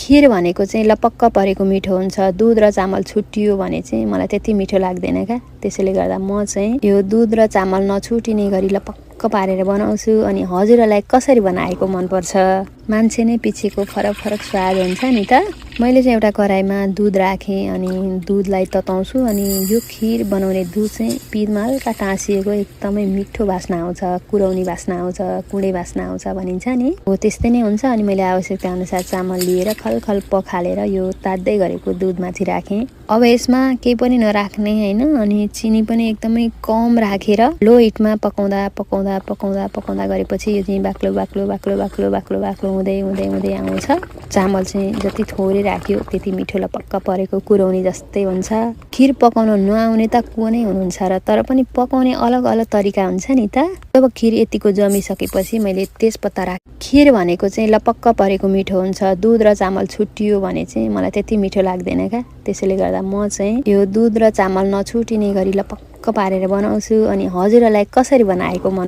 खिर भनेको चाहिँ लपक्क परेको मिठो हुन्छ। दूध र चामल छुट्टियो भने चाहिँ मलाई त्यति मिठो लाग्दैन क्या। त्यसैले गर्दा म चाहिँ यो दूध र चामल नछुटिने गरी लपक्क पारेर बनाउँछु। अनि हजुरहरूलाई कसरी बनाएको मनपर्छ? मान्छे नै पिछेको फरक फरक स्वाद हुन्छ नि त। मैले चाहिँ एउटा कराईमा दूध राखेँ अनि दूधलाई तताउँछु। अनि यो खिर बनाउने दूध चाहिँ पिँधमा हल्का टाँसिएको एकदमै मिठो बास्ना आउँछ, कुरौनी बास्ना आउँछ, कुँडे बास्ना आउँछ भनिन्छ नि, हो त्यस्तै नै हुन्छ। अनि मैले आवश्यकता अनुसार चामल लिएर खलखल पखालेर यो तात्दै गरेको दूधमाथि राखेँ। अब यसमा केही पनि नराख्ने होइन। अनि चिनी पनि एकदमै कम राखेर लो हिटमा पकाउँदा पकाउँदा पकाउँदा पकाउँदा गरेपछि यो चाहिँ बाक्लो बाक्लो बाक्लो बाक्लो बाक्लो बाक्लो हुँदै हुँदै हुँदै आउँछ। चामल चाहिँ जति थोरै राख्यो त्यति मिठो लपक्क परेको कुरौनी जस्तै हुन्छ। खिर पकाउन नआउने त को नै हुनुहुन्छ र, तर पनि पकाउने अलग अलग तरिका हुन्छ नि त। जब खिर यतिको जमिसकेपछि मैले तेजपत्ता राखेँ। खिर भनेको चाहिँ लपक्क परेको मिठो हुन्छ। दूध र चामल छुट्टियो भने चाहिँ मलाई त्यति मिठो लाग्दैन क्या। त्यसैले गर्दा म चाहिँ यो दूध र चामल नछुटिने गरी लपक्क पारेर बनाउँछु। अनि हजुरहरूलाई कसरी बनाएको मन